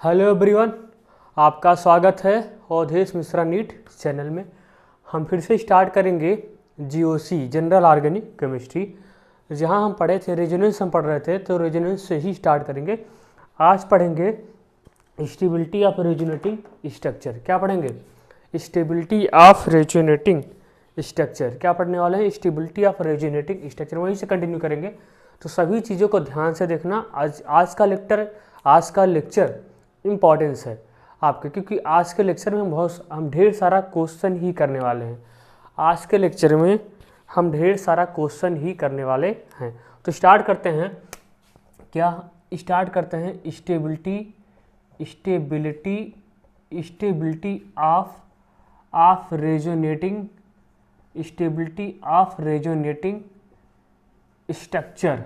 Hello everyone, आपका स्वागत है अवधेश मिश्रा नीट चैनल में। हम फिर से स्टार्ट करेंगे जीओसी जनरल ऑर्गेनिक केमिस्ट्री। जहां हम पढ़े थे रेजोनेंस, हम पढ़ रहे थे तो रेजोनेंस से ही स्टार्ट करेंगे। आज पढ़ेंगे स्टेबिलिटी ऑफ रेजोनेटिंग स्ट्रक्चर। क्या पढ़ेंगे? Stability of resonating structure. क्या पढ़ने वाले हैं? Stability of resonating structure. वहीं से कंटिन्यू करेंगे, तो सभी चीज़ों को ध्यान से देखना। आज का लेक्चर इम्पॉर्टेंस है आपके, क्योंकि आज के लेक्चर में हम ढेर सारा क्वेश्चन ही करने वाले हैं। आज के लेक्चर में हम ढेर सारा क्वेश्चन ही करने वाले हैं। तो स्टार्ट करते हैं। Stability of resonating structure.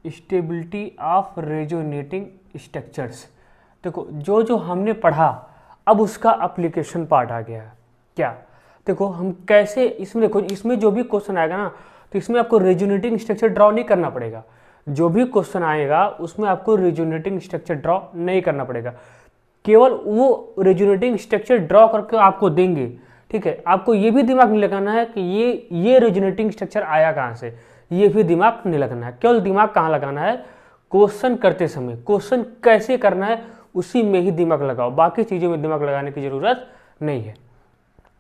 Stability of resonating structures. देखो, जो हमने पढ़ा अब उसका एप्लीकेशन पार्ट आ गया है। क्या? देखो हम कैसे इसमें, देखो इसमें जो भी क्वेश्चन आएगा ना, तो इसमें आपको रेजोनेटिंग स्ट्रक्चर ड्रॉ नहीं करना पड़ेगा। जो भी क्वेश्चन आएगा उसमें आपको रेजोनेटिंग स्ट्रक्चर ड्रॉ नहीं करना पड़ेगा। केवल वो रेजोनेटिंग स्ट्रक्चर ड्रॉ करके आपको देंगे। ठीक है, आपको ये भी दिमाग नहीं लगाना है कि ये रेजोनेटिंग स्ट्रक्चर आया कहाँ से, ये भी दिमाग नहीं लगाना है। केवल दिमाग कहाँ लगाना है? क्वेश्चन करते समय क्वेश्चन कैसे करना है उसी में ही दिमाग लगाओ। बाकी चीज़ों में दिमाग लगाने की ज़रूरत नहीं है।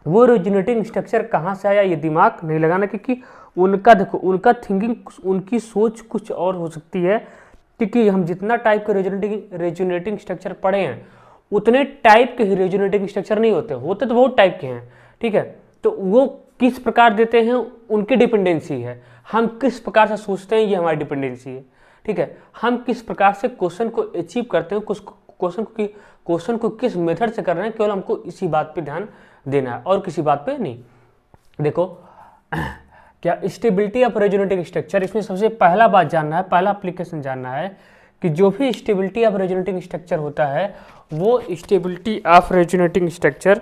वो रेजोनेटिंग स्ट्रक्चर कहाँ से आया ये दिमाग नहीं लगाना, क्योंकि उनका देखो, उनका थिंकिंग, उनकी सोच कुछ और हो सकती है। क्योंकि हम जितना टाइप के रेजोनेटिंग स्ट्रक्चर पढ़े हैं उतने टाइप के रेजोनेटिंग स्ट्रक्चर नहीं होते तो बहुत टाइप के हैं। ठीक है, तो वो किस प्रकार देते हैं उनकी डिपेंडेंसी है। हम किस प्रकार से सोचते हैं ये हमारी डिपेंडेंसी है। ठीक है, हम किस प्रकार से क्वेश्चन को अचीव करते हैं, क्वेश्चन को किस मेथड से कर रहे हैं, केवल हमको इसी बात पे ध्यान देना है और किसी बात पे नहीं। देखो क्या स्टेबिलिटी ऑफ रेजोनेटिंग स्ट्रक्चर, इसमें सबसे पहला बात जानना है, पहला एप्लीकेशन जानना है कि जो भी स्टेबिलिटी ऑफ रेजोनेटिंग स्ट्रक्चर होता है वो स्टेबिलिटी ऑफ रेजोनेटिंग स्ट्रक्चर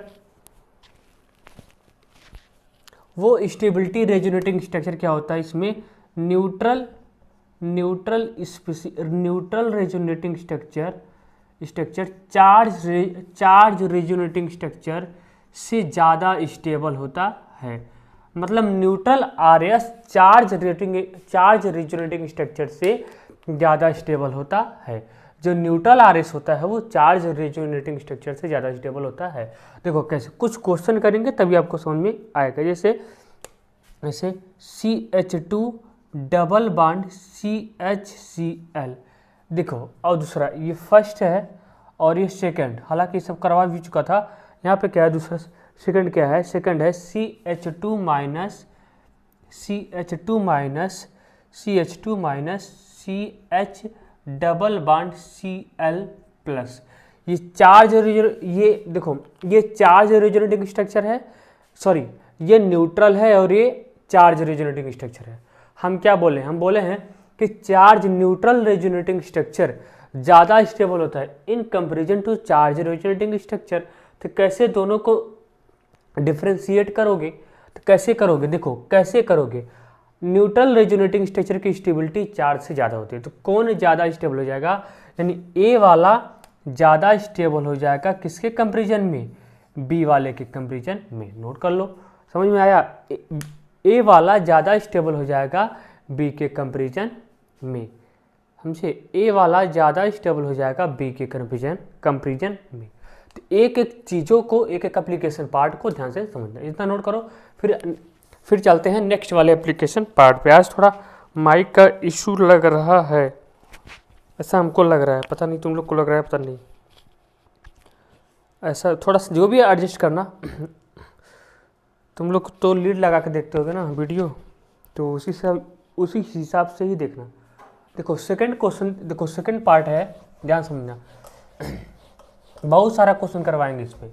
क्या होता है? इसमें neutral resonating structure charge resonating structure से ज़्यादा स्टेबल होता है। मतलब neutral RS charge resonating structure से ज़्यादा स्टेबल होता है। जो न्यूट्रल आरएस होता है वो चार्ज रेजोनेटिंग स्ट्रक्चर से ज़्यादा स्टेबल होता है। देखो कैसे, कुछ क्वेश्चन करेंगे तभी आपको समझ में आएगा। जैसे CH2 डबल बॉन्ड CHCl। देखो, और दूसरा ये फर्स्ट है और ये सेकंड, हालांकि सब करवा भी चुका था। यहाँ पे क्या है? दूसरा सेकंड क्या है? सेकंड है CH2 minus CH double bond Cl plus. ये चार्ज रेजोनेटिंग स्ट्रक्चर है, सॉरी ये न्यूट्रल है और ये चार्ज रेजोनेटिंग स्ट्रक्चर है। हम क्या बोले? हम बोले हैं कि चार्ज न्यूट्रल रेजोनेटिंग स्ट्रक्चर ज़्यादा स्टेबल होता है in comparison to charge resonating structure. तो कैसे दोनों को डिफ्रेंशिएट करोगे? तो कैसे करोगे? देखो कैसे करोगे। न्यूट्रल रेजोनेटिंग स्ट्रक्चर की स्टेबिलिटी चार्ज से ज़्यादा होती है, तो कौन ज़्यादा स्टेबल हो जाएगा? यानी ए वाला ज़्यादा स्टेबल हो जाएगा किसके कंपैरिजन में? बी वाले के कंपैरिजन में। नोट कर लो, समझ में आया? ए वाला ज़्यादा स्टेबल हो जाएगा बी के कंपैरिजन में। हमसे ए वाला ज़्यादा स्टेबल हो जाएगा बी के कंपैरिजन में। तो एक एक चीज़ों को, एक एक एप्लीकेशन पार्ट को ध्यान से समझना, इतना नोट करो। फिर चलते हैं नेक्स्ट वाले एप्लीकेशन पार्ट पे। आज थोड़ा माइक का इशू लग रहा है, ऐसा हमको लग रहा है, पता नहीं तुम लोग को लग रहा है, पता नहीं। ऐसा थोड़ा जो भी एडजस्ट करना। तुम लोग तो लीड लगा के देखते होगे ना वीडियो, तो उसी हिसाब से ही देखना। देखो सेकंड क्वेश्चन, देखो सेकंड पार्ट है, ध्यान समझना। बहुत सारा क्वेश्चन करवाएंगे इसमें,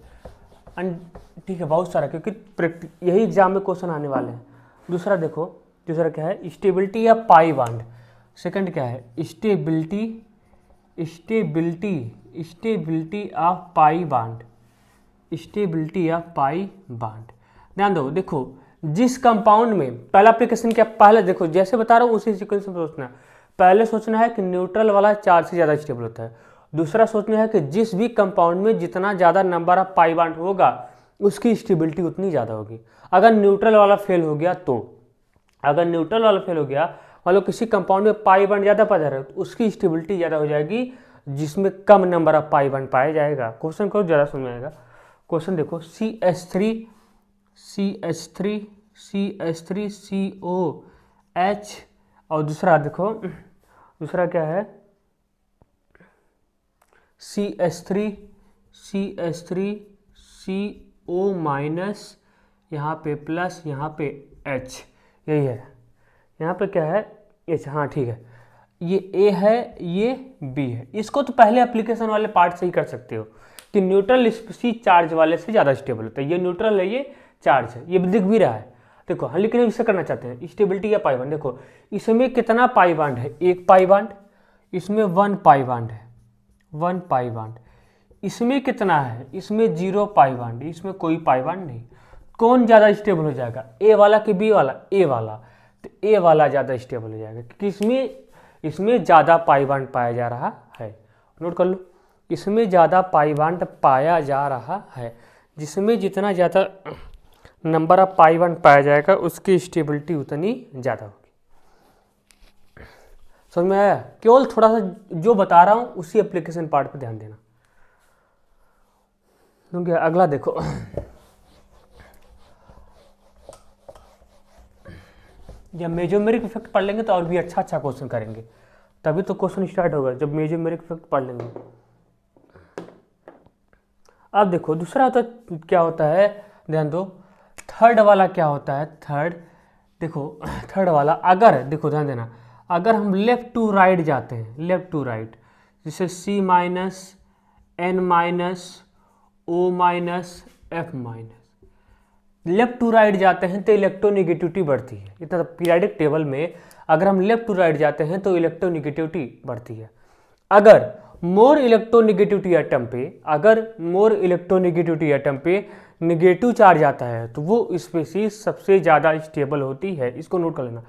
ठीक है, बहुत सारा, क्योंकि यही एग्जाम में क्वेश्चन आने वाले हैं। दूसरा देखो, दूसरा क्या है? स्टेबिलिटी या पाई बॉन्ड। सेकंड क्या है? Stability of pi bond. ध्यान दो। देखो जिस कंपाउंड में पहला एप्लीकेशन क्या, पहले देखो जैसे बता रहा हूँ उसी सीक्वेंस में सोचना है। पहले सोचना है कि न्यूट्रल वाला चार्ज से ज़्यादा स्टेबल होता है। दूसरा सोचना है कि जिस भी कंपाउंड में जितना ज़्यादा नंबर ऑफ पाई बॉन्ड होगा उसकी स्टेबिलिटी उतनी ज़्यादा होगी। अगर न्यूट्रल वाला फेल हो गया तो, अगर न्यूट्रल वाला फेल हो गया, मान लो किसी कंपाउंड में पाई बॉन्ड ज़्यादा पाया जा रहा है तो उसकी स्टेबिलिटी ज़्यादा हो जाएगी जिसमें कम नंबर ऑफ पाई बॉन्ड पाया जाएगा। क्वेश्चन को ज़्यादा समझ में आएगा। क्वेश्चन देखो, CH3 COH और दूसरा देखो, दूसरा क्या है CH3 CO माइनस, यहाँ पे प्लस, यहाँ पे H, यही है। यहाँ पे क्या है H, हाँ ठीक है, ये A है, ये B है। इसको तो पहले एप्लीकेशन वाले पार्ट से ही कर सकते हो कि न्यूट्रल स्पीशीज चार्ज वाले से ज़्यादा स्टेबल होता है। ये न्यूट्रल है, ये चार्ज है, ये दिख भी रहा है। देखो हम लेकिन इससे करना चाहते हैं स्टेबिलिटी या पाई बॉन्ड। देखो इसमें कितना पाई बॉन्ड है, 1 पाई बॉन्ड, इसमें 1 पाई बॉन्ड है, 1 पाई बॉन्ड। इसमें कितना है, इसमें 0 पाई बॉन्ड, इसमें कोई पाई बॉन्ड नहीं। कौन ज़्यादा स्टेबल हो जाएगा, ए वाला कि बी वाला? ए वाला। तो ए वाला ज़्यादा स्टेबल हो जाएगा क्योंकि इसमें ज़्यादा पाई बॉन्ड पाया जा रहा है। नोट कर लो, इसमें ज़्यादा पाई बॉन्ड पाया जा रहा है। जिसमें जितना ज़्यादा नंबर ऑफ पाई बॉन्ड पाया जाएगा उसकी स्टेबिलिटी उतनी ज़्यादा होगी। समझ में आया? केवल थोड़ा सा जो बता रहा हूँ उसी एप्लीकेशन पार्ट पे ध्यान देना। क्योंकि अगला देखो, जब मेजोमेरिक इफेक्ट पढ़ लेंगे तो और भी अच्छा क्वेश्चन करेंगे, तभी तो क्वेश्चन स्टार्ट होगा जब मेजोमेरिक इफेक्ट पढ़ लेंगे। अब देखो दूसरा तो क्या होता है, ध्यान दो, थर्ड वाला क्या होता है। थर्ड देखो, थर्ड वाला अगर देखो ध्यान देना, अगर हम लेफ्ट टू राइट जाते हैं, लेफ्ट टू राइट, जैसे C minus N minus O minus F minus, left to right जाते हैं तो इलेक्ट्रोनेगेटिविटी बढ़ती है। इतना पीरियोडिक टेबल में अगर हम लेफ्ट टू राइट जाते हैं तो इलेक्ट्रोनेगेटिविटी बढ़ती है। अगर मोर इलेक्ट्रोनेगेटिविटी एटम पे, अगर मोर इलेक्ट्रोनेगेटिविटी एटम पे नेगेटिव चार्ज आता है तो वो स्पीशीज सबसे ज़्यादा स्टेबल होती है। इसको नोट कर लेना,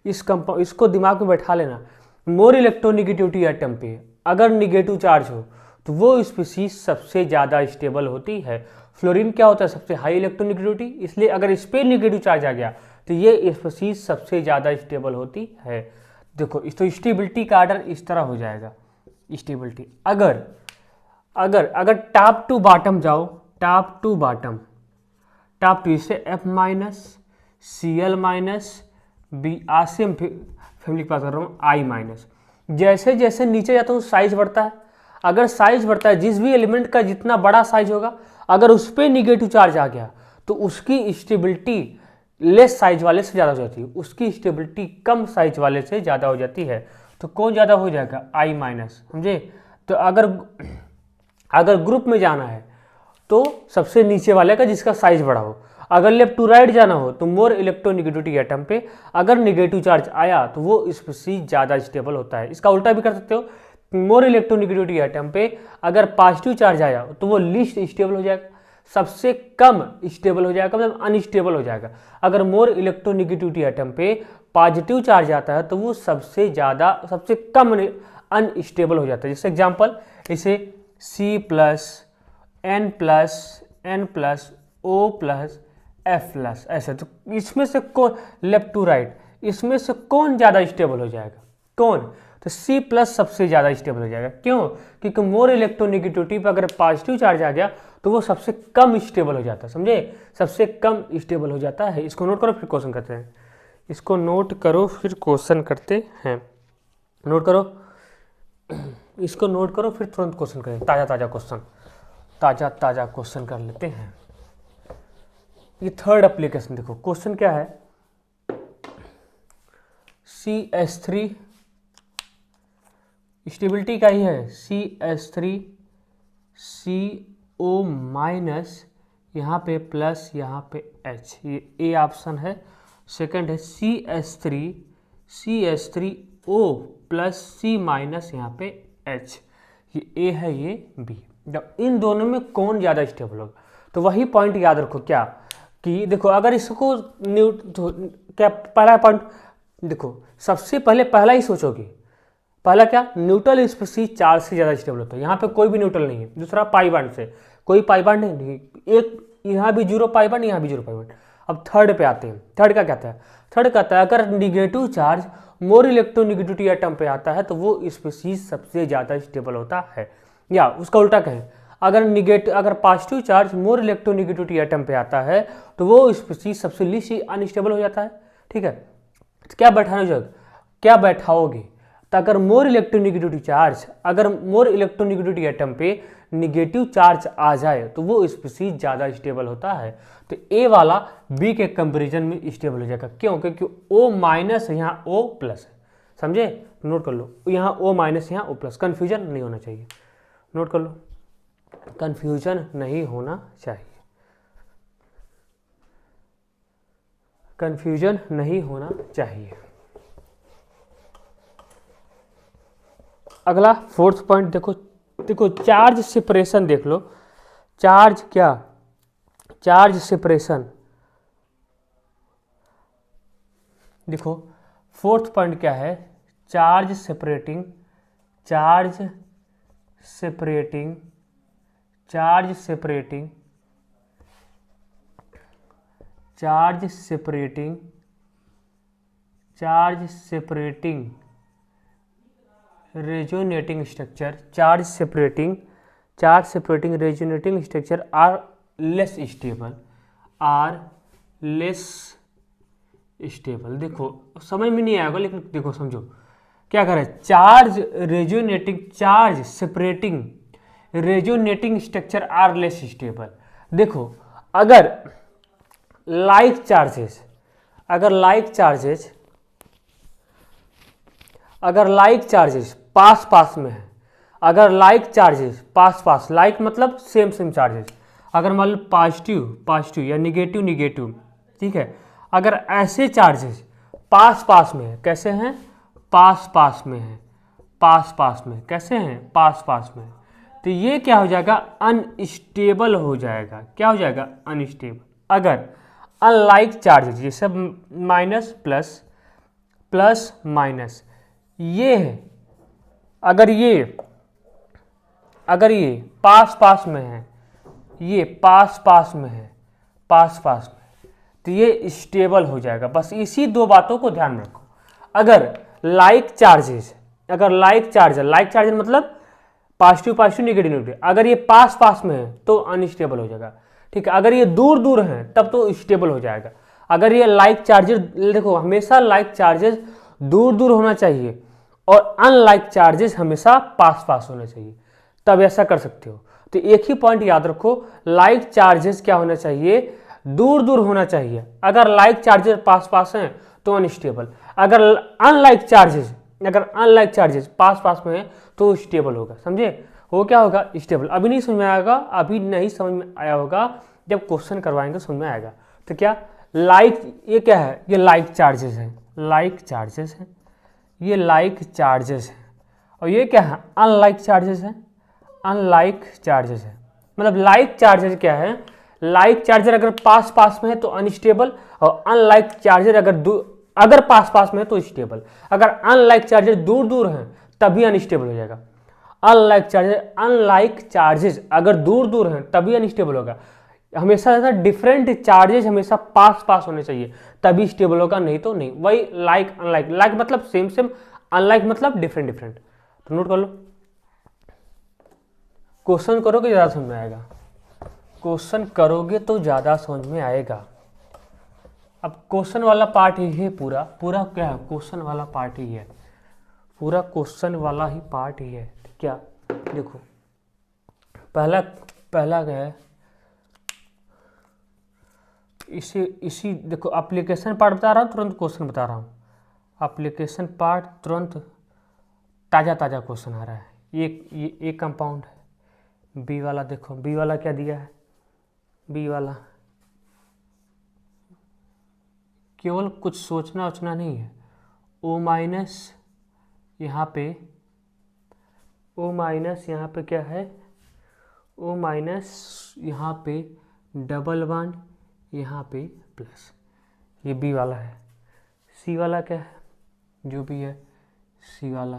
इसको दिमाग में बैठा लेना। मोर इलेक्ट्रोनेगेटिविटी एटम पे अगर नेगेटिव चार्ज हो तो वो स्पीशीज सबसे ज़्यादा स्टेबल होती है। फ्लोरीन क्या होता है, सबसे हाई इलेक्ट्रोनेगेटिविटी, इसलिए अगर इस पर नेगेटिव चार्ज आ गया तो ये स्पीशीज सबसे ज़्यादा स्टेबल होती है। देखो इस तो स्टेबिलिटी का आर्डर इस तरह हो जाएगा। स्टेबिलिटी अगर अगर अगर टॉप टू बॉटम जाओ, top to bottom, top to इससे F minus Cl minus B, आसिम फैमिली की बात कर रहा हूँ, I माइनस। जैसे जैसे नीचे जाता हूँ साइज बढ़ता है। अगर साइज बढ़ता है, जिस भी एलिमेंट का जितना बड़ा साइज होगा, अगर उस पर निगेटिव चार्ज आ गया तो उसकी स्टेबिलिटी लेस साइज वाले से ज़्यादा हो जाती है, उसकी स्टेबिलिटी कम साइज वाले से ज़्यादा हो जाती है। तो कौन ज़्यादा हो जाएगा, I माइनस, समझे? तो अगर ग्रुप में जाना है तो सबसे नीचे वाले का जिसका साइज बड़ा हो। अगर लेफ्ट टू राइट जाना हो तो मोर इलेक्ट्रोनेगेटिविटी एटम पे अगर नेगेटिव चार्ज आया तो वो स्पीशीज ज़्यादा स्टेबल होता है। इसका उल्टा भी कर सकते हो, मोर इलेक्ट्रोनेगेटिविटी एटम पे अगर पॉजिटिव चार्ज आया तो वो लीस्ट स्टेबल हो जाएगा, सबसे कम स्टेबल हो जाएगा, मतलब अनस्टेबल हो जाएगा। अगर मोर इलेक्ट्रोनेगेटिविटी एटम पे पॉजिटिव चार्ज आता है तो वो सबसे कम अनस्टेबल हो जाता है। जैसे एग्जांपल, जैसे C plus N plus O plus F plus, ऐसे। तो इसमें से कौन, लेफ्ट टू राइट, इसमें से कौन ज़्यादा स्टेबल हो जाएगा, कौन? तो C प्लस सबसे ज़्यादा स्टेबल हो जाएगा। क्यों? क्योंकि मोर इलेक्ट्रोनेगेटिविटी पर अगर पॉजिटिव चार्ज आ गया तो वो सबसे कम स्टेबल हो जाता है, समझे? सबसे कम स्टेबल हो जाता है। इसको नोट करो फिर क्वेश्चन करते हैं। इसको नोट करो फिर क्वेश्चन करते हैं। नोट करो, इसको नोट करो फिर तुरंत क्वेश्चन करें। ताज़ा क्वेश्चन कर लेते हैं। ये थर्ड एप्लीकेशन देखो, क्वेश्चन क्या है, CH3 स्टेबिलिटी का ही है, CH3 CO माइनस, यहाँ पे प्लस, यहाँ पे H, ये ए ऑप्शन है। सेकंड है CH3O प्लस C माइनस, यहाँ पे H, ये ए है, ये बी। जब इन दोनों में कौन ज़्यादा स्टेबल होगा, तो वही पॉइंट याद रखो क्या, कि देखो अगर इसको क्या पहला पॉइंट देखो, सबसे पहले पहला ही सोचोगे, पहला क्या, न्यूट्रल स्पीसीज चार्ज से ज़्यादा स्टेबल होता है, यहाँ पे कोई भी न्यूट्रल नहीं है। दूसरा पाई बॉन्ड से, कोई पाई बॉन्ड नहीं, एक यहाँ भी 0 पाई बॉन्ड, यहाँ भी 0 पाई बॉन्ड। अब थर्ड पे आते हैं। थर्ड का कहता है, थर्ड कहता है अगर negative charge more electronegativity atom पे आता है तो वो स्पीसीज सबसे ज़्यादा स्टेबल होता है। या उसका उल्टा कहें, अगर positive charge more electronegativity atom पे आता है तो वो स्पीसीज सबसे लीस्ट अनस्टेबल हो जाता है। ठीक है, तो क्या बैठाओगे, तो अगर मोर इलेक्ट्रोनिगेटिविटी एटम पे निगेटिव चार्ज आ जाए तो वो स्पीसीज ज़्यादा स्टेबल होता है। तो ए वाला बी के कंपेरिजन में स्टेबल हो जाएगा। क्यों? क्योंकि O माइनस यहाँ O प्लस है। समझे? नोट कर लो, यहाँ O माइनस यहाँ O प्लस। कन्फ्यूजन नहीं होना चाहिए, नोट कर लो, कन्फ्यूजन नहीं होना चाहिए, कन्फ्यूजन नहीं होना चाहिए। अगला फोर्थ पॉइंट देखो चार्ज सेपरेशन देख लो। चार्ज सेपरेशन देखो, फोर्थ पॉइंट क्या है, charge separating resonating structure, charge separating resonating structure are less stable. देखो समझ में नहीं आएगा, लेकिन देखो समझो क्या कर रहे हैं, charge separating resonating structure are less stable. देखो अगर लाइक चार्जेस पास में है, अगर लाइक चार्जेस पास लाइक मतलब सेम चार्जेस, अगर मान लो पॉजिटिव या निगेटिव, ठीक है, अगर ऐसे चार्जेस पास में है, कैसे हैं, पास में, कैसे हैं, पास में, तो ये क्या हो जाएगा, अनस्टेबल हो जाएगा। क्या हो जाएगा, अनस्टेबल। अगर अनलाइक चार्जेस ये सब माइनस प्लस माइनस ये है, अगर ये पास में है, ये पास में, तो ये स्टेबल हो जाएगा। बस इसी दो बातों को ध्यान में रखो। अगर लाइक चार्जेस मतलब पॉजिटिव निगेटिव, अगर ये पास में है तो अनस्टेबल हो जाएगा। ठीक है, अगर ये दूर हैं तब तो स्टेबल हो जाएगा। अगर ये लाइक चार्जेस, देखो हमेशा लाइक चार्जेस दूर होना चाहिए और अनलाइक चार्जेस हमेशा पास होना चाहिए, तब ऐसा कर सकते हो। तो एक ही पॉइंट याद रखो, लाइक चार्जेस क्या होना चाहिए, दूर होना चाहिए। अगर लाइक चार्जेस पास हैं तो अनस्टेबल, अगर अनलाइक चार्जेस पास में है तो स्टेबल होगा। समझे? वो क्या होगा, स्टेबल। अभी नहीं समझ में आया होगा, जब क्वेश्चन करवाएंगे समझ में आएगा। तो क्या लाइक, ये क्या है, ये लाइक चार्जेस है, ये लाइक चार्जेस है, और ये क्या है, अनलाइक चार्जेस है, मतलब लाइक चार्जेस क्या है, लाइक चार्जर अगर पास में है तो अनस्टेबल, और अनलाइक चार्जर अगर पास में है तो स्टेबल। अगर अनलाइक चार्जर दूर हैं तभी अनस्टेबल हो जाएगा। अनलाइक चार्जेस अगर दूर हैं तभी अनस्टेबल होगा। हमेशा डिफरेंट चार्जेस हमेशा पास होने चाहिए तभी स्टेबल होगा, नहीं तो नहीं। वही लाइक अनलाइक, लाइक मतलब सेम, अनलाइक मतलब डिफरेंट। तो नोट कर लो, क्वेश्चन करोगे ज़्यादा समझ में आएगा, अब क्वेश्चन वाला पार्ट ही है, पूरा क्या है, क्वेश्चन वाला पार्ट ही है, पूरा क्वेश्चन वाला ही पार्ट ही है। क्या देखो, पहला क्या है, इसी देखो एप्लीकेशन पार्ट बता रहा हूँ, तुरंत क्वेश्चन बता रहा हूँ। एप्लीकेशन पार्ट तुरंत ताज़ा क्वेश्चन आ रहा है। ये कंपाउंड है, बी वाला देखो, बी वाला क्या दिया है, बी वाला केवल कुछ सोचना नहीं है। O माइनस यहाँ पे क्या है, O माइनस यहाँ पे डबल बॉन्ड, यहाँ पे प्लस, ये बी वाला है। सी वाला क्या है, जो भी है सी वाला,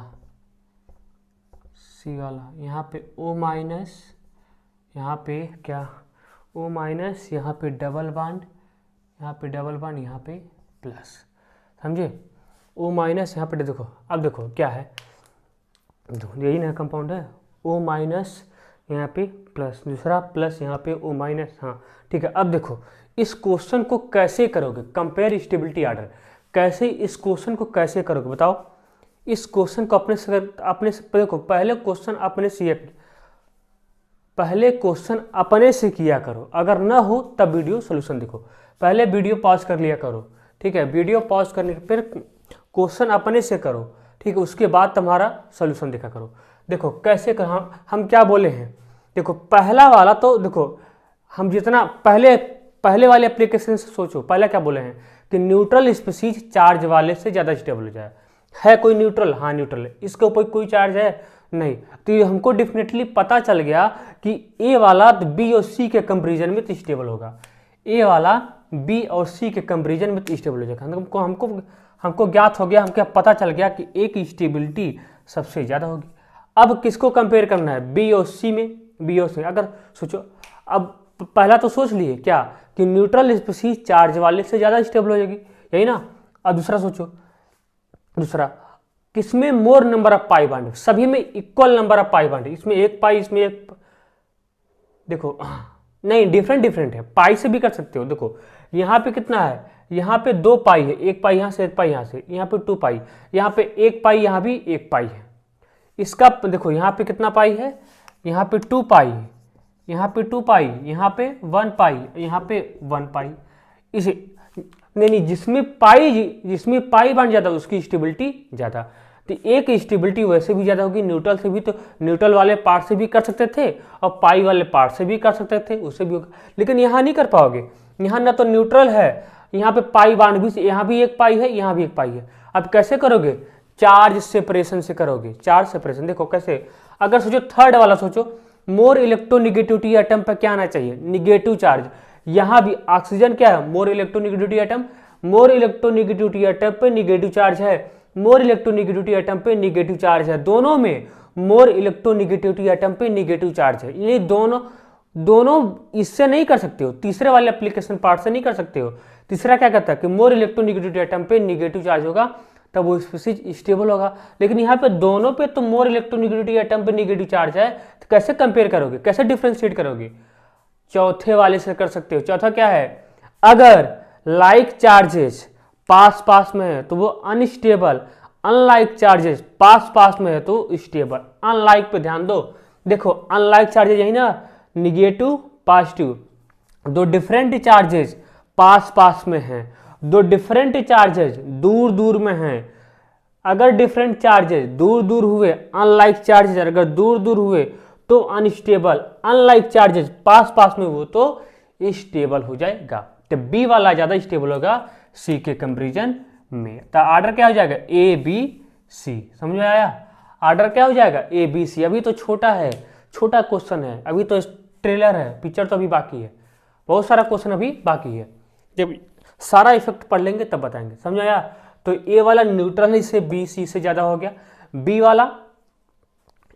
सी वाला, यहाँ पे O माइनस, यहाँ पे क्या O माइनस, यहाँ पे डबल बॉन्ड, यहाँ पे डबल बॉन्ड, यहाँ पे प्लस, समझे। O माइनस यहाँ पे देखो, अब देखो क्या है, यही ना कंपाउंड है, O माइनस यहाँ पे प्लस, दूसरा प्लस यहाँ पे O माइनस, हाँ ठीक है। अब देखो इस क्वेश्चन को कैसे करोगे, कंपेयर स्टेबिलिटी ऑर्डर, कैसे इस क्वेश्चन को कैसे करोगे बताओ। इस क्वेश्चन को अपने से देखो, पहले क्वेश्चन अपने से किया करो, अगर ना हो तब वीडियो सोल्यूशन देखो, पहले वीडियो पॉज कर लिया करो, ठीक है। वीडियो पॉज करने के फिर क्वेश्चन अपने से करो, ठीक है, उसके बाद तुम्हारा सोल्यूशन देखा करो। देखो कैसे कर, हम क्या बोले हैं, देखो पहला वाला तो देखो, हम जितना पहले वाले एप्लीकेशन से सोचो, पहले क्या बोले हैं कि न्यूट्रल स्पीसीज चार्ज वाले से ज़्यादा स्टेबल हो जाए। है कोई न्यूट्रल, हाँ न्यूट्रल है, इसके ऊपर कोई चार्ज है नहीं, तो ये हमको डेफिनेटली पता चल गया कि ए वाला बी और सी के कंपेरिजन में तो स्टेबल होगा, ए वाला बी और सी के कंपेरिजन में तो स्टेबल हो जाएगा। हमको ज्ञात हो गया, हमको पता चल गया कि ए की स्टेबिलिटी सबसे ज़्यादा होगी। अब किसको कंपेयर करना है, बी और सी में, बी और सी। अगर सोचो, अब पहला तो सोच लिए क्या कि न्यूट्रल स्पीसीज चार्ज वाले से ज़्यादा स्टेबल हो जाएगी, यही ना। अब दूसरा सोचो, दूसरा किसमें मोर नंबर ऑफ पाई बॉन्ड, सभी में equal number of pi bond, इसमें एक पाई, इसमें एक, देखो नहीं डिफरेंट है, पाई से भी कर सकते हो। देखो यहाँ पे कितना है, यहाँ पे 2 पाई है, एक पाई यहाँ से, एक पाई यहाँ से, यहाँ पे 2 पाई, यहाँ पे 1 पाई, यहाँ भी 1 पाई है। इसका देखो यहाँ पे कितना पाई है, यहाँ पे 2 पाई, यहाँ पे 2 पाई, यहाँ पे 1 पाई, यहाँ पे 1 पाई। इसे नहीं, जिसमें पाई बन जाता है उसकी स्टेबिलिटी ज़्यादा, तो एक स्टेबिलिटी वैसे भी ज़्यादा होगी न्यूट्रल से भी, तो न्यूट्रल वाले पार्ट से भी कर सकते थे और पाई वाले पार्ट से भी कर सकते थे, उससे भी होगा, लेकिन यहाँ नहीं कर पाओगे। यहाँ ना तो न्यूट्रल है, यहाँ पे पाई बांड भी, यहाँ भी एक पाई है, यहाँ भी एक पाई है। अब कैसे करोगे, चार्ज सेपरेशन से करोगे, चार्ज सेपरेशन। देखो कैसे, अगर सोचो थर्ड वाला सोचो, मोर इलेक्ट्रोनिगेटिविटी एटम पर क्या आना चाहिए, निगेटिव चार्ज। यहाँ भी ऑक्सीजन क्या है, मोर इलेक्ट्रोनिगेटिविटी एटम, मोर इलेक्ट्रोनिगेटिविटी एटम पे निगेटिव चार्ज है, मोर इलेक्ट्रोनिगेटिविटी एटम पे निगेटिव चार्ज है, दोनों में मोर इलेक्ट्रोनिगेटिविटी एटम पे निगेटिव चार्ज है। ये दोनों इससे नहीं कर सकते हो, तीसरे वाले एप्लीकेशन पार्ट से नहीं कर सकते हो। तीसरा क्या कहता है कि मोर इलेक्ट्रोनिगेटिविटी एटम पे निगेटिव चार्ज होगा तब वो स्पीसीज स्टेबल होगा, लेकिन यहाँ पे दोनों पे तो मोर इलेक्ट्रोनिगेटिविटी एटम पे निगेटिव चार्ज है, तो कैसे कंपेयर करोगे, कैसे डिफ्रेंशिएट करोगे। चौथे वाले से कर सकते हो। चौथा क्या है, अगर लाइक चार्जेस पास में है तो वो अनस्टेबल, अनलाइक चार्जेस पास में है तो स्टेबल। अनलाइक पे ध्यान दो, देखो अनलाइक चार्जेस यही ना, निगेटिव पॉजिटिव, दो डिफरेंट चार्जेस पास में हैं, दो डिफरेंट चार्जेस दूर में हैं। अगर डिफरेंट चार्जेस दूर हुए, अनलाइक चार्जेस अगर दूर हुए तो अनस्टेबल, अनलाइक चार्जेस पास में हो तो स्टेबल हो जाएगा। तो बी वाला ज्यादा स्टेबल होगा सी के कंपेरिजन में। तो ऑर्डर क्या हो जाएगा, ए बी सी, समझ में आया। ऑर्डर क्या हो जाएगा, ए बी सी। अभी तो छोटा है, छोटा क्वेश्चन है, अभी तो ट्रेलर है, पिक्चर तो अभी बाकी है, बहुत सारा क्वेश्चन अभी बाकी है। जब सारा इफेक्ट पढ़ लेंगे तब बताएंगे, समझ आया। तो ए वाला न्यूट्रल से बी सी से ज्यादा हो गया, बी वाला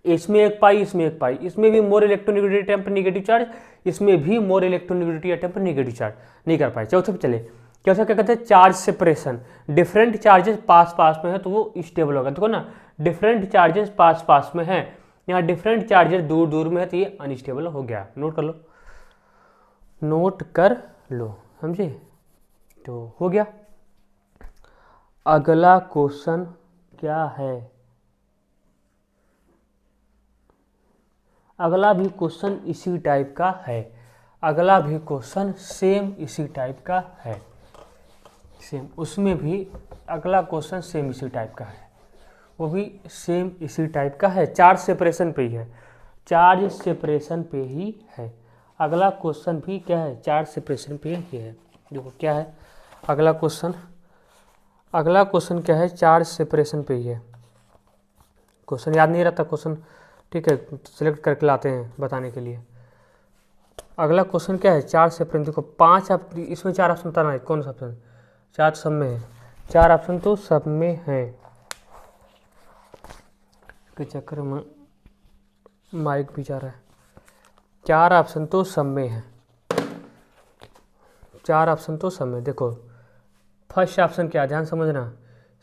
इसमें एक पाई, इसमें एक पाई, इसमें भी मोर इलेक्ट्रोनिगेटिविटी एटम पर निगेटिव चार्ज, इसमें भी मोर इलेक्ट्रोनिगेटिविटी एटम पर निगेटिव चार्ज, नहीं कर पाए। चौथे पे चले, चौथा क्या कहते हैं, चार्ज सेपरेशन। डिफरेंट चार्जेस पास में है तो वो स्टेबल होगा। देखो ना, डिफरेंट चार्जेस पास में है, यहाँ डिफरेंट चार्जेस दूर में है तो ये अनस्टेबल हो गया। नोट कर लो, नोट कर लो, समझे। तो हो गया। अगला क्वेश्चन क्या है, अगला भी क्वेश्चन इसी टाइप का है, अगला भी क्वेश्चन सेम इसी टाइप का है, सेम उसमें भी अगला क्वेश्चन सेम इसी टाइप का है, वो भी सेम इसी टाइप का है, चार्ज सेपरेशन पे ही है, चार्ज सेपरेशन पे ही है। अगला क्वेश्चन भी क्या है, चार्ज सेपरेशन पे ही है। देखो क्या है अगला क्वेश्चन, अगला क्वेश्चन क्या है, चार्ज सेपरेशन पे ही है। क्वेश्चन याद नहीं रहता क्वेश्चन, ठीक है, सिलेक्ट करके लाते हैं बताने के लिए। अगला क्वेश्चन क्या है, चार्ज सेपरेशन। देखो 5 इसमें 4 ऑप्शन बताना है, कौन सा ऑप्शन, 4 सब में है, 4 ऑप्शन तो सब में है के चक्कर में माइक भी जा रहा है। 4 ऑप्शन तो सब में है, 4 ऑप्शन तो सब में। देखो फर्स्ट ऑप्शन क्या है, ध्यान समझना,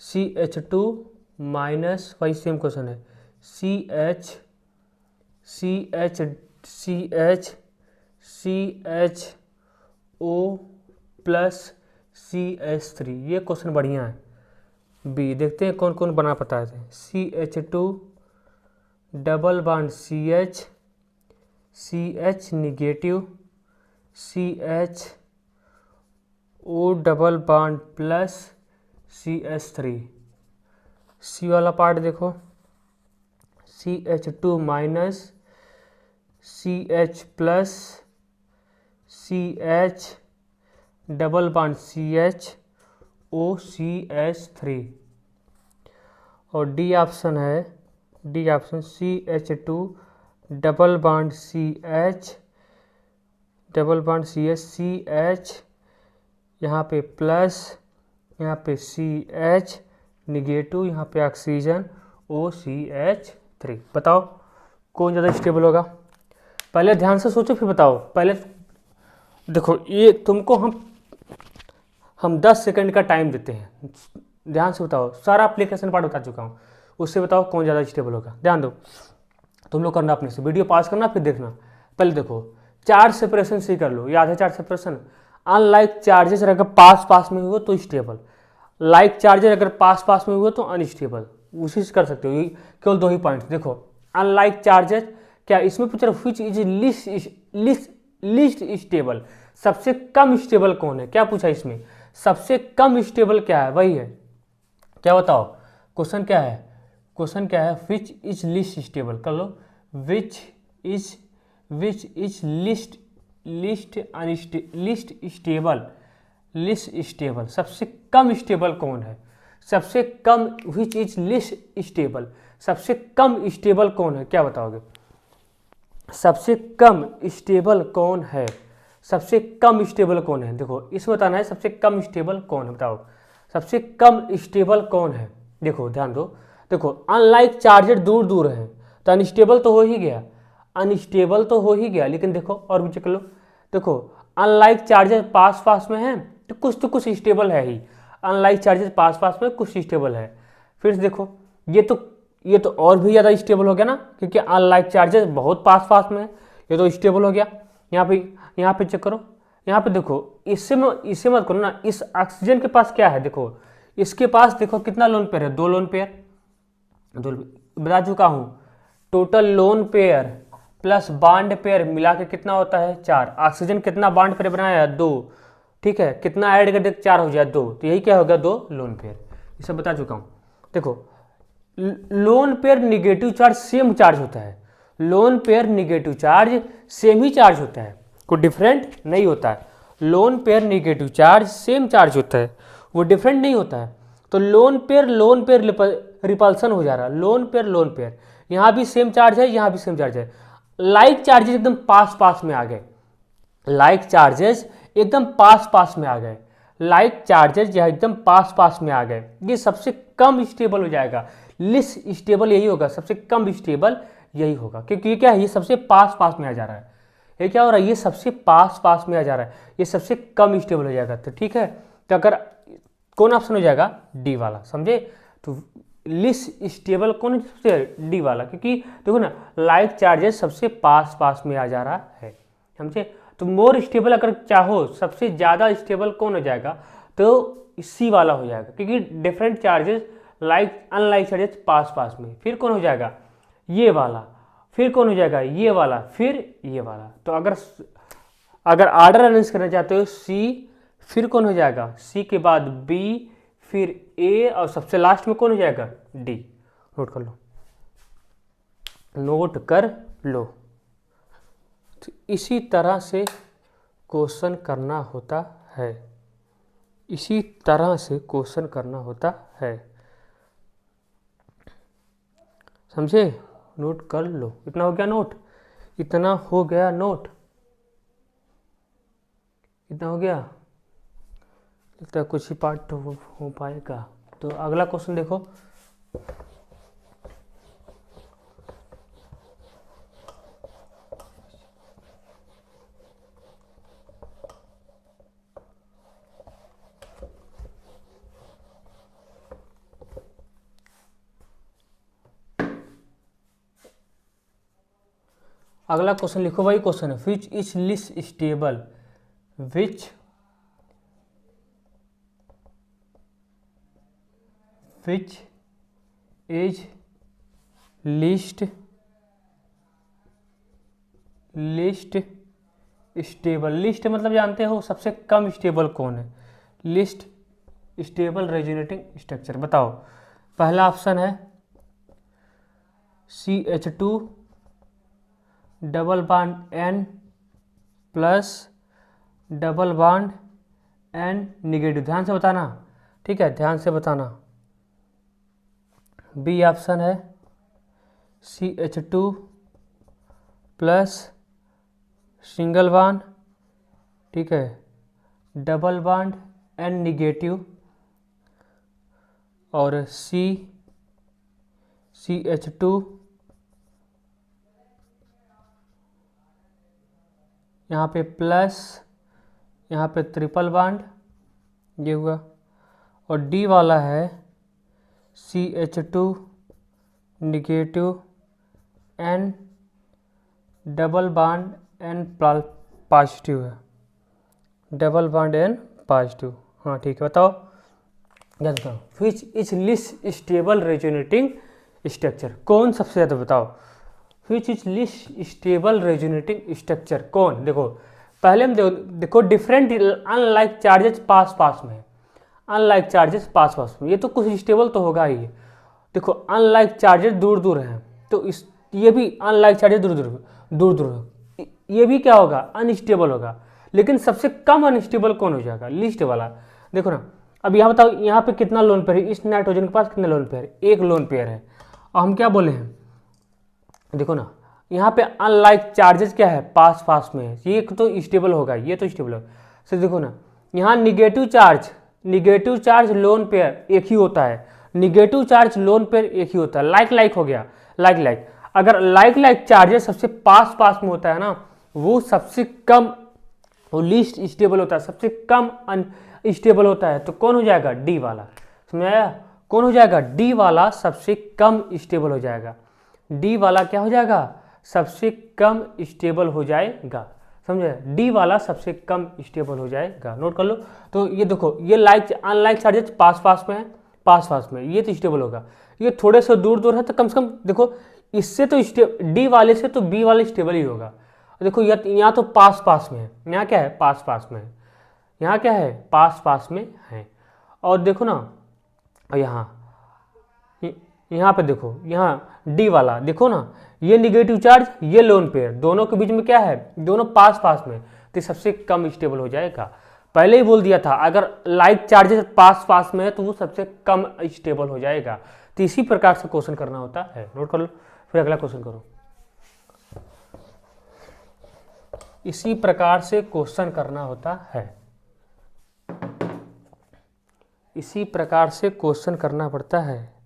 CH2 माइनस, वही सेम क्वेश्चन है, CHO प्लस CH3, ये क्वेश्चन बढ़िया है। बी देखते हैं कौन कौन बना पता है। CH2 double bond CH negative, CHO double bond plus CH3। सी वाला पार्ट देखो, CH2 minus CH plus CH double bond CHO और डी ऑप्शन है, D option CH2 double bond CH यहाँ पे प्लस, यहाँ पे CH निगेटिव, यहाँ पे ऑक्सीजन OCH3। बताओ कौन ज़्यादा स्टेबल होगा? पहले ध्यान से सोचो फिर बताओ। पहले देखो ये तुमको हम 10 सेकंड का टाइम देते हैं, ध्यान से बताओ। सारा एप्लीकेशन पार्ट बता चुका हूँ, उससे बताओ कौन ज़्यादा स्टेबल होगा। ध्यान दो, तुम लोग करना अपने से, वीडियो पास करना फिर देखना। पहले देखो चार्ज सेपरेशन से ही कर लो, याद है चार्ज सेपरेशन। अनलाइक चार्जेस अगर पास पास में हुए तो स्टेबल, लाइक चार्जेस अगर पास पास में हुए तो अनस्टेबल, उसी से कर सकते हो। ये केवल 2 ही पॉइंट देखो। अनलाइक चार्जेस क्या इसमें पूछ रहा है, व्हिच इज लीस्ट स्टेबल, सबसे कम स्टेबल कौन है, क्या पूछा इसमें, सबसे कम स्टेबल क्या है, वही है। क्या बताओ क्वेश्चन क्या है, क्वेश्चन क्या है, व्हिच इज लीस्ट स्टेबल कर लो, व्हिच इज लिस्ट स्टेबल, सबसे कम स्टेबल कौन है, सबसे कम, व्हिच इज लिस्ट स्टेबल, सबसे कम स्टेबल कौन है, क्या बताओगे, सबसे कम स्टेबल कौन है, सबसे कम स्टेबल कौन है। देखो इसमें बताना है सबसे कम स्टेबल कौन है, बताओ सबसे कम स्टेबल कौन है। देखो ध्यान दो, देखो अनलाइक चार्जेस दूर दूर हैं तो अनस्टेबल तो हो ही गया, अनस्टेबल तो हो ही गया, लेकिन देखो और भी चेक लो। देखो अनलाइक चार्जेस पास पास में हैं तो कुछ स्टेबल है ही, अनलाइक चार्जेस पास पास में कुछ स्टेबल है। फिर देखो ये तो और भी ज़्यादा स्टेबल हो गया ना, क्योंकि अनलाइक चार्जेस बहुत पास पास में है, ये तो स्टेबल हो गया। यहाँ पे चेक करो, यहाँ पे देखो, इससे मत करो ना, इस ऑक्सीजन के पास क्या है, देखो इसके पास देखो कितना लोन पेयर है, 2 लोन पेयर, बता चुका हूँ। Total lone pair plus bond pair मिला के कितना होता है 4। ऑक्सीजन कितना बॉन्ड पेयर बनाया है 2, ठीक है, कितना ऐड कर दे 4 हो जाए 2, तो यही क्या हो गया 2 लोन पेयर, ये सब बता चुका हूँ। देखो lone pair negative charge same charge होता है, lone pair negative charge same ही चार्ज होता है, कोई डिफरेंट नहीं होता है। Lone pair negative charge same charge होता है, वो डिफरेंट नहीं होता है। तो लोन पेयर रिपल्सन हो जा रहा है, लोन पेयर यहाँ भी सेम चार्ज है, यहाँ भी सेम चार्ज है। लाइक चार्जेस एकदम पास पास में आ गए, लाइक चार्जेस एकदम पास पास में आ गए, लाइक चार्जेस यहाँ एकदम पास पास में आ गए, ये सबसे कम स्टेबल हो जाएगा। लिस्ट स्टेबल यही होगा, सबसे कम स्टेबल यही होगा, क्योंकि ये क्या है, ये सबसे पास पास में आ जा रहा है। ये क्या हो रहा है, ये सबसे पास पास में आ जा रहा है, ये सबसे कम स्टेबल हो जाएगा। तो ठीक है, तो अगर कौन ऑप्शन हो जाएगा, डी वाला, समझे। तो लिस्ट स्टेबल कौन है, डी वाला, क्योंकि देखो ना लाइक चार्जेस सबसे पास पास में आ जा रहा है, समझे। तो मोर स्टेबल अगर चाहो सबसे ज़्यादा स्टेबल कौन हो जाएगा, तो सी वाला हो जाएगा, क्योंकि different charges like unlike charges पास पास में। फिर कौन हो जाएगा, ये वाला, फिर कौन हो जाएगा, ये वाला, फिर ये वाला। तो अगर ऑर्डर अरेंज करना चाहते हो सी, फिर कौन हो जाएगा, सी के बाद बी, फिर ए, और सबसे लास्ट में कौन हो जाएगा, डी। नोट कर लो, नोट कर लो। तो इसी तरह से क्वेश्चन करना होता है, इसी तरह से क्वेश्चन करना होता है, समझे। नोट कर लो, इतना हो गया नोट, इतना हो गया नोट, इतना हो गया, लगता है कुछ ही पार्ट तो हो पाएगा। तो अगला क्वेश्चन देखो, अगला क्वेश्चन लिखो, वही क्वेश्चन है, which is list stable, which is list stable. List मतलब जानते हो सबसे कम स्टेबल कौन है, लिस्ट स्टेबल रेजोनेटिंग स्ट्रक्चर। बताओ, पहला ऑप्शन है CH2 double bond N plus double bond N negative. ध्यान से बताना, ठीक है, ध्यान से बताना। बी ऑप्शन है CH2 प्लस सिंगल बॉन्ड, ठीक है, डबल बॉन्ड N निगेटिव, और CH2 यहाँ पे प्लस, यहाँ पे ट्रिपल बॉन्ड, ये हुआ। और डी वाला है CH2 negative N double bond N positive है, डबल बॉन्ड N पॉजिटिव। हाँ ठीक है, बताओ याद करो, which is list stable resonating structure. कौन सबसे ज़्यादा, बताओ, which is list stable resonating structure कौन। देखो पहले हम देखो डिफरेंट अनलाइक चार्जेस पास पास में, अनलाइक चार्जेस पास पास में, ये तो कुछ स्टेबल तो होगा ही। देखो अनलाइक चार्जेस दूर दूर हैं, तो इस ये भी अनलाइक चार्जेस दूर दूर, ये भी क्या होगा, अनस्टेबल होगा। लेकिन सबसे कम अनस्टेबल कौन हो जाएगा, लिस्ट वाला। देखो ना, अब यहाँ बताओ, यहाँ पे कितना लोन पेयर है, इस नाइट्रोजन के पास कितने लोन पेयर है, एक लोन पेयर है। और हम क्या बोले हैं, देखो ना, यहाँ पे अनलाइक चार्जेस क्या है, पास पास में है, ये तो स्टेबल होगा, ये तो स्टेबल होगा। तो देखो ना, यहाँ निगेटिव चार्ज लोन पेयर एक ही होता है, निगेटिव चार्ज लोन पेयर एक ही होता है, लाइक हो गया, लाइक। अगर लाइक चार्जेस सबसे पास पास में होता है ना, वो सबसे कम, वो लीस्ट स्टेबल होता है, सबसे कम अनस्टेबल होता है। तो कौन हो जाएगा, डी वाला। समझ आया, कौन हो जाएगा, डी वाला सबसे कम स्टेबल हो जाएगा। डी वाला क्या हो जाएगा, सबसे कम स्टेबल हो जाएगा। समझे, डी वाला सबसे कम स्टेबल हो जाएगा, नोट कर लो। तो ये देखो, ये अनलाइक चार्जेस पास पास में है, पास में, ये तो स्टेबल होगा। ये थोड़े से दूर दूर है, तो कम से कम देखो, इससे तो डी वाले से तो बी वाले स्टेबल ही होगा। देखो यहाँ तो पास पास में है, यहाँ क्या है, पास पास में है, यहाँ क्या है, पास पास में है। और देखो ना, यहाँ पे देखो, यहाँ डी वाला देखो ना, ये निगेटिव चार्ज, ये लोन पेयर, दोनों के बीच में क्या है, दोनों पास पास में, तो सबसे कम स्टेबल हो जाएगा। पहले ही बोल दिया था, अगर लाइक चार्जेस पास पास में है तो वो सबसे कम स्टेबल हो जाएगा। तो इसी प्रकार से क्वेश्चन करना होता है, नोट कर लो। फिर अगला क्वेश्चन करो, इसी प्रकार से क्वेश्चन करना होता है, इसी प्रकार से क्वेश्चन करना पड़ता है।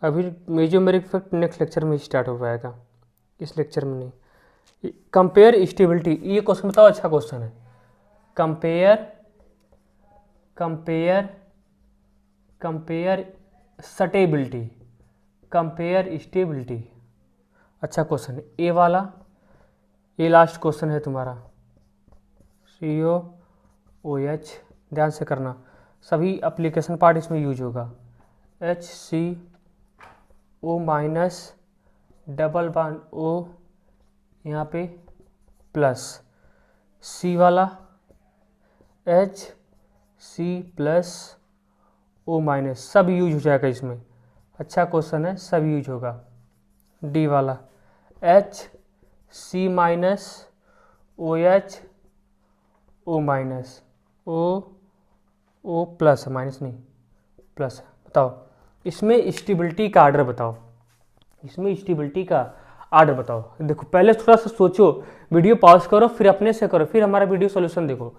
अभी मेजोमेरिक इफेक्ट नेक्स्ट लेक्चर में स्टार्ट हो पाएगा, इस लेक्चर में नहीं। कंपेयर स्टेबिलिटी, ये क्वेश्चन बताओ, अच्छा क्वेश्चन है। कंपेयर स्टेबिलिटी, कंपेयर स्टेबिलिटी, अच्छा क्वेश्चन है। ए वाला, ये लास्ट क्वेश्चन है तुम्हारा, COOH, ध्यान से करना, सभी एप्लीकेशन पार्ट इसमें यूज होगा। HCO minus double bond O, यहाँ पे प्लस, C वाला HC प्लस O माइनस, सब यूज हो जाएगा इसमें, अच्छा क्वेश्चन है, सब यूज होगा। डी वाला HC minus OH O minus O plus, minus नहीं प्लस। बताओ इसमें स्टेबिलिटी का आर्डर बताओ, इसमें स्टेबिलिटी का आर्डर बताओ। देखो पहले थोड़ा सा सोचो, वीडियो पॉज करो, फिर अपने से करो, फिर हमारा वीडियो सोल्यूशन देखो,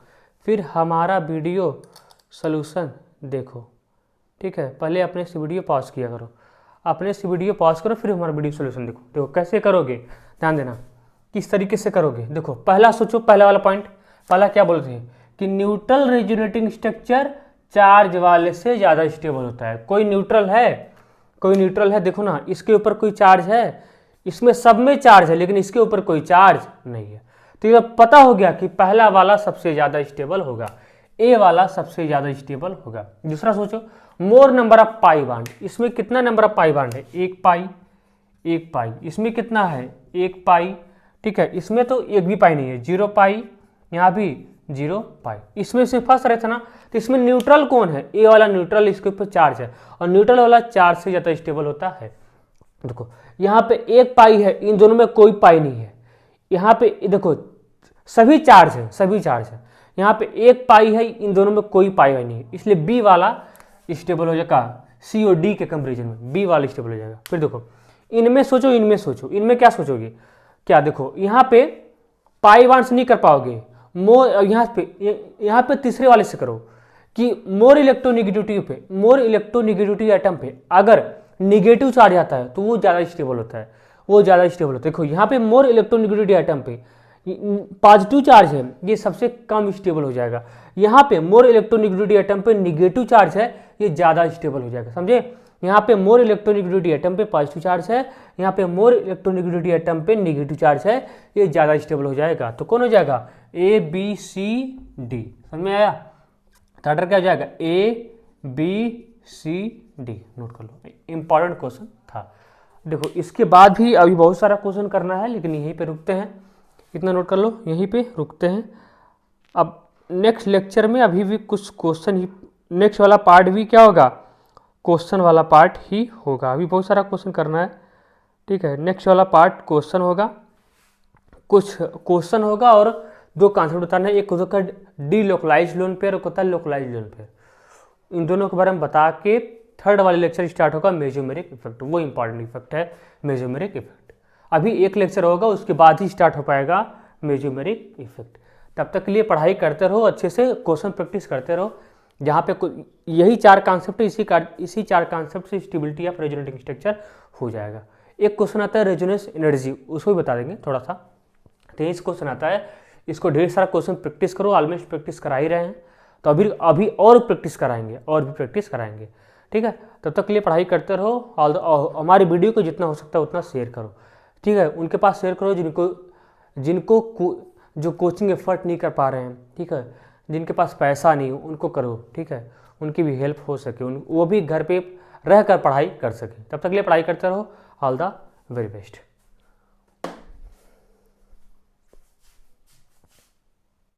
फिर हमारा वीडियो सोल्यूशन देखो, ठीक है। पहले अपने से वीडियो पॉज किया करो, अपने से वीडियो पॉज करो, फिर हमारा वीडियो सोल्यूशन देखो। देखो कैसे करोगे, ध्यान देना, किस तरीके से करोगे। देखो पहला सोचो, पहला वाला पॉइंट, पहला क्या बोलते हैं कि न्यूट्रल रेजोनेटिंग स्ट्रक्चर चार्ज वाले से ज़्यादा स्टेबल होता है। कोई न्यूट्रल है, कोई न्यूट्रल है, देखो ना, इसके ऊपर कोई चार्ज है, इसमें सब में चार्ज है लेकिन इसके ऊपर कोई चार्ज नहीं है। तो ये पता हो गया कि पहला वाला सबसे ज़्यादा स्टेबल होगा, ए वाला सबसे ज़्यादा स्टेबल होगा। दूसरा सोचो, मोर नंबर ऑफ पाई बॉन्ड, इसमें कितना नंबर ऑफ पाई बॉन्ड है? एक पाई, एक पाई। इसमें कितना है? एक पाई, ठीक है। इसमें तो एक भी पाई नहीं है, 0 पाई, यहाँ भी 0 पाई। इसमें से फंस रहे थे ना, तो इसमें न्यूट्रल कौन है? ए वाला न्यूट्रल, इसके ऊपर चार्ज है और न्यूट्रल वाला चार्ज से ज़्यादा स्टेबल होता है। देखो यहाँ पे एक पाई है, इन दोनों में कोई पाई नहीं है। यहाँ पे देखो सभी चार्ज है, सभी चार्ज है। यहाँ पे एक पाई है, इन दोनों में कोई पाई नहीं है, इसलिए बी वाला स्टेबल हो जाएगा। सी और डी के कंपेरिजन में बी वाला स्टेबल हो जाएगा। फिर देखो इनमें सोचो, इनमें सोचो, इनमें क्या सोचोगे? क्या देखो यहाँ पे पाई बॉन्ड्स नहीं कर पाओगे, मोर यहाँ पे तीसरे वाले से करो कि मोर इलेक्ट्रोनिगेटिविटी पे, मोर इलेक्ट्रोनिगेटिविटी एटम पे अगर निगेटिव चार्ज आता है तो वो ज़्यादा स्टेबल होता है, वो ज़्यादा स्टेबल होता है। देखो यहाँ पे मोर इलेक्ट्रोनिगेटिविटी एटम पे पॉजिटिव चार्ज है, ये सबसे कम स्टेबल हो जाएगा। यहाँ पे मोर इलेक्ट्रोनिगेटिविटी एटम पे निगेटिव चार्ज है, ये ज़्यादा स्टेबल हो जाएगा, समझे? यहाँ पे मोर इलेक्ट्रोनिगेटिविटी एटम पे पॉजिटिव चार्ज है, यहाँ पे मोर इलेक्ट्रोनिगेटिविटी एटम पे निगेटिव चार्ज है, ये ज़्यादा स्टेबल हो जाएगा। तो कौन हो जाएगा? A B C D. समझ में आया? थर्ड क्या हो जाएगा? A B C D. Note कर लो, इंपॉर्टेंट क्वेश्चन था। देखो इसके बाद भी अभी बहुत सारा क्वेश्चन करना है, लेकिन यहीं पे रुकते हैं। इतना नोट कर लो, यहीं पे रुकते हैं। अब नेक्स्ट लेक्चर में अभी भी कुछ क्वेश्चन ही, नेक्स्ट वाला पार्ट भी क्या होगा? क्वेश्चन वाला पार्ट ही होगा। अभी बहुत सारा क्वेश्चन करना है, ठीक है। नेक्स्ट वाला पार्ट क्वेश्चन होगा, कुछ क्वेश्चन होगा और दो कॉन्सेप्ट बताना है। एक होता है डी लोकलाइज लोन पेयर, एक होता है लोकलाइज लोन पेयर। इन दोनों के बारे में बता के थर्ड वाले लेक्चर स्टार्ट होगा मेसोमेरिक इफेक्ट। वो इंपॉर्टेंट इफेक्ट है मेसोमेरिक इफेक्ट। अभी एक लेक्चर होगा, उसके बाद ही स्टार्ट हो पाएगा मेसोमेरिक इफेक्ट। तब तक के लिए पढ़ाई करते रहो, अच्छे से क्वेश्चन प्रैक्टिस करते रहो। जहाँ पे यही चार कॉन्सेप्ट है, इसी चार कॉन्सेप्ट से स्टेबिलिटी ऑफ रेजोनेटिंग स्ट्रक्चर हो जाएगा। एक क्वेश्चन आता है रेजोनेंस एनर्जी, उसको भी बता देंगे थोड़ा सा। 23 क्वेश्चन आता है, इसको ढेर सारा क्वेश्चन प्रैक्टिस करो, ऑलमोस्ट प्रैक्टिस करा ही रहे हैं, तो अभी और प्रैक्टिस कराएंगे, और भी प्रैक्टिस कराएंगे, ठीक है। तब तक के लिए पढ़ाई करते रहो और हमारी वीडियो को जितना हो सकता है उतना शेयर करो, ठीक है। उनके पास शेयर करो जिनको जो कोचिंग एफर्ट नहीं कर पा रहे हैं, ठीक है, जिनके पास पैसा नहीं, उनको करो, ठीक है। उनकी भी हेल्प हो सके, वो भी घर पे रह कर पढ़ाई कर सके। तब तक के लिए पढ़ाई करते रहो। All the very best.